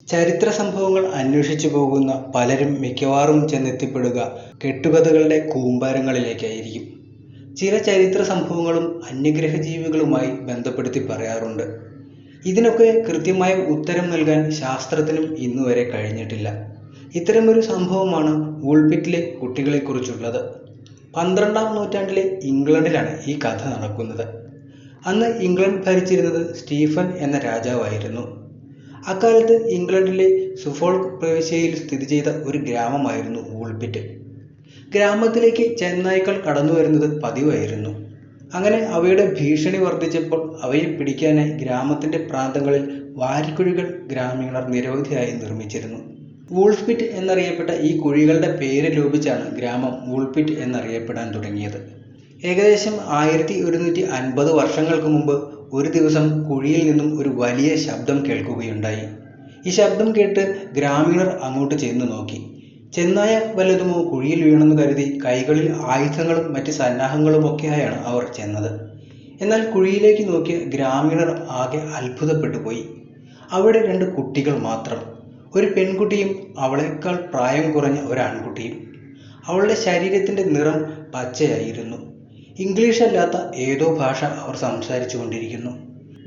ചരിത്ര സംഭവങ്ങൾ അന്വേഷിച്ചു പോകുന്ന പലരും മിക്കവാറും ചെന്നെത്തിപ്പെടുക കെട്ടുകഥകളുടെ കൂമ്പാരങ്ങളിലേക്കായിരിക്കും. ചില ചരിത്ര സംഭവങ്ങളും അന്യഗ്രഹജീവികളുമായി ബന്ധപ്പെടുത്തി പറയാറുണ്ട്. ഇതിനൊക്കെ കൃത്യമായ ഉത്തരം നൽകാൻ ശാസ്ത്രത്തിനും ഇന്നുവരെ കഴിഞ്ഞിട്ടില്ല. ഇത്തരമൊരു സംഭവമാണ് വൂൾപിറ്റിലെ കുട്ടികളെക്കുറിച്ചുള്ളത്. 12-ാം നൂറ്റാണ്ടിലെ ഇംഗ്ലണ്ടിലാണ് ഈ കഥ നടക്കുന്നത്. അന്ന് ഇംഗ്ലണ്ട് ഭരിച്ചിരുന്നത് സ്റ്റീഫൻ എന്ന രാജാവായിരുന്നു. അക്കാലത്ത് ഇംഗ്ലണ്ടിലെ സുഫോൾക്ക് പ്രവിശ്യയിൽ സ്ഥിതി ചെയ്ത ഒരു ഗ്രാമമായിരുന്നു വൂൾപിറ്റ്. ഗ്രാമത്തിലേക്ക് ചെന്നായ്ക്കൾ കടന്നു വരുന്നത് പതിവായിരുന്നു. അങ്ങനെ അവയുടെ ഭീഷണി വർദ്ധിച്ചപ്പോൾ അവയെ പിടിക്കാനായി ഗ്രാമത്തിന്റെ പ്രാന്തങ്ങളിൽ വാരിക്കുഴികൾ ഗ്രാമീണർ നിരവധിയായി നിർമ്മിച്ചിരുന്നു. വൂൾപിറ്റ് എന്നറിയപ്പെട്ട ഈ കുഴികളുടെ പേര് ലോപിച്ചാണ് ഗ്രാമം വൂൾപിറ്റ് എന്നറിയപ്പെടാൻ തുടങ്ങിയത്. ഏകദേശം 1150 വർഷങ്ങൾക്ക് മുമ്പ് ഒരു ദിവസം കുഴിയിൽ നിന്നും ഒരു വലിയ ശബ്ദം കേൾക്കുകയുണ്ടായി. ഈ ശബ്ദം കേട്ട് ഗ്രാമീണർ അങ്ങോട്ട് ചെന്ന് നോക്കി. ചെന്നായ വല്ലതുമോ കുഴിയിൽ വീണെന്ന് കരുതി കൈകളിൽ ആയുധങ്ങളും മറ്റ് സന്നാഹങ്ങളുമൊക്കെയായാണ് അവർ ചെന്നത്. എന്നാൽ കുഴിയിലേക്ക് നോക്കിയ ഗ്രാമീണർ ആകെ അത്ഭുതപ്പെട്ടു പോയി. അവിടെ 2 കുട്ടികൾ മാത്രം. ഒരു പെൺകുട്ടിയും അവളേക്കാൾ പ്രായം കുറഞ്ഞ ഒരു ആൺകുട്ടിയും. അവളുടെ ശരീരത്തിന്റെ നിറം പച്ചയായിരുന്നു. ഇംഗ്ലീഷ് അല്ലാത്ത ഏതോ ഭാഷ അവർ സംസാരിച്ചു കൊണ്ടിരിക്കുന്നു.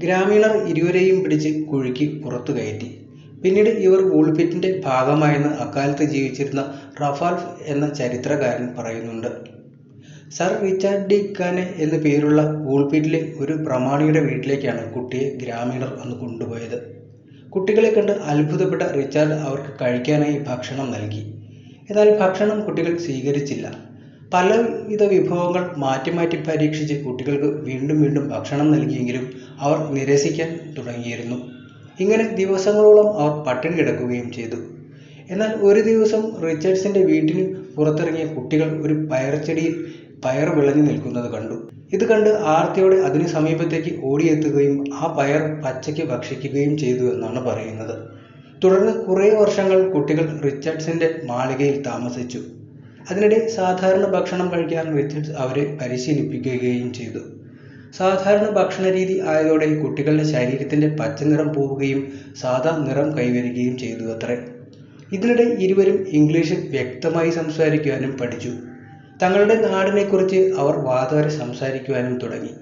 ഗ്രാമീണർ ഇരുവരെയും പിടിച്ച് കുഴിക്ക് പുറത്തു കയറ്റി. പിന്നീട് ഇവർ വൂൾപിറ്റിന്റെ ഭാഗമായെന്ന് അക്കാലത്ത് ജീവിച്ചിരുന്ന റഫാൽഫ് എന്ന ചരിത്രകാരൻ പറയുന്നുണ്ട്. സർ റിച്ചാർഡ് ഡി കാനെ എന്നു പേരുള്ള വൂൾപിറ്റിലെ ഒരു പ്രമാണിയുടെ വീട്ടിലേക്കാണ് കുട്ടിയെ ഗ്രാമീണർ അന്ന് കൊണ്ടുപോയത്. കുട്ടികളെ കണ്ട് അത്ഭുതപ്പെട്ട റിച്ചാർഡ് അവർക്ക് കഴിക്കാനായി ഭക്ഷണം നൽകി. എന്നാൽ ഭക്ഷണം കുട്ടികൾ സ്വീകരിച്ചില്ല. പലവിധ വിഭവങ്ങൾ മാറ്റി മാറ്റി പരീക്ഷിച്ച് കുട്ടികൾക്ക് വീണ്ടും വീണ്ടും ഭക്ഷണം നൽകിയെങ്കിലും അവർ നിരസിക്കാൻ തുടങ്ങിയിരുന്നു. ഇങ്ങനെ ദിവസങ്ങളോളം അവർ പട്ടിണി കിടക്കുകയും ചെയ്തു. എന്നാൽ ഒരു ദിവസം റിച്ചാർഡ്സിന്റെ വീട്ടിന് പുറത്തിറങ്ങിയ കുട്ടികൾ ഒരു പയർച്ചെടിയിൽ പയർ വിളഞ്ഞു നിൽക്കുന്നത് കണ്ടു. ഇത് കണ്ട് ആർത്തിയോടെ അതിനു സമീപത്തേക്ക് ഓടിയെത്തുകയും ആ പയർ പച്ചയ്ക്ക് ഭക്ഷിക്കുകയും ചെയ്തു എന്നാണ് പറയുന്നത്. തുടർന്ന് കുറേ വർഷങ്ങൾ കുട്ടികൾ റിച്ചാർഡ്സിന്റെ മാളികയിൽ താമസിച്ചു. അതിനിടെ സാധാരണ ഭക്ഷണം കഴിക്കാൻ റിച്ചാർഡ്സ് അവരെ പരിശീലിപ്പിക്കുകയും ചെയ്തു. സാധാരണ ഭക്ഷണ രീതി ആയതോടെ കുട്ടികളുടെ ശരീരത്തിന്റെ പച്ചനിറം പോവുകയും സാധാ നിറം കൈവരികയും ചെയ്തു അത്രേ. ഇതിനിടെ ഇരുവരും ഇംഗ്ലീഷ് വ്യക്തമായി സംസാരിക്കുവാനും പഠിച്ചു. തങ്ങളുടെ നാടിനെക്കുറിച്ച് അവർ വാതോരെ സംസാരിക്കുവാനും തുടങ്ങി.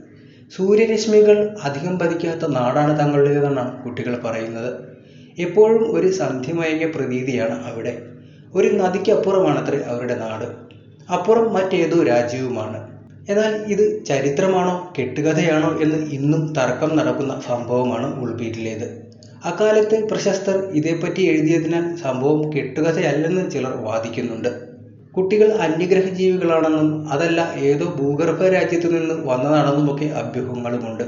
സൂര്യരശ്മികൾ അധികം പതിക്കാത്ത നാടാണ് തങ്ങളുടേതെന്നാണ് കുട്ടികൾ പറയുന്നത്. എപ്പോഴും ഒരു സന്ധ്യമയങ്ങിയ പ്രതീതിയാണ് അവിടെ. ഒരു നദിക്കപ്പുറമാണത്രേ അവരുടെ നാട്. അപ്പുറം മറ്റേതോ രാജ്യവുമാണ്. എന്നാൽ ഇത് ചരിത്രമാണോ കെട്ടുകഥയാണോ എന്ന് ഇന്നും തർക്കം നടക്കുന്ന സംഭവമാണ് വൂൾപിറ്റിലേത്. അക്കാലത്തെ പ്രശസ്തർ ഇതേപ്പറ്റി എഴുതിയതിനാൽ സംഭവം കെട്ടുകഥയല്ലെന്ന് ചിലർ വാദിക്കുന്നുണ്ട്. കുട്ടികൾ അന്യഗ്രഹ ജീവികളാണെന്നും അതല്ല ഏതോ ഭൂഗർഭ രാജ്യത്തു നിന്ന് വന്നതാണെന്നുമൊക്കെ അഭ്യൂഹങ്ങളുമുണ്ട്.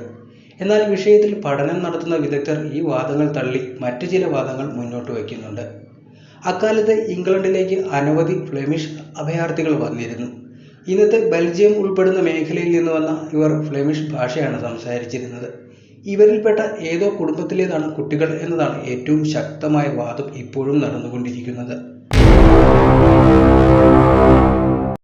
എന്നാൽ വിഷയത്തിൽ പഠനം നടത്തുന്ന വിദഗ്ധർ ഈ വാദങ്ങൾ തള്ളി മറ്റു ചില വാദങ്ങൾ മുന്നോട്ട് വയ്ക്കുന്നുണ്ട്. അക്കാലത്ത് ഇംഗ്ലണ്ടിലേക്ക് അനവധി ഫ്ലെമിഷ് അഭയാർത്ഥികൾ വന്നിരുന്നു. ഇന്നത്തെ ബെൽജിയം ഉൾപ്പെടുന്ന മേഖലയിൽ നിന്ന് വന്ന ഇവർ ഫ്ലെമിഷ് ഭാഷയാണ് സംസാരിച്ചിരുന്നത്. ഇവരിൽപ്പെട്ട ഏതോ കുടുംബത്തിലേതാണ് കുട്ടികൾ എന്നതാണ് ഏറ്റവും ശക്തമായ വാദം ഇപ്പോഴും നടന്നുകൊണ്ടിരിക്കുന്നത്.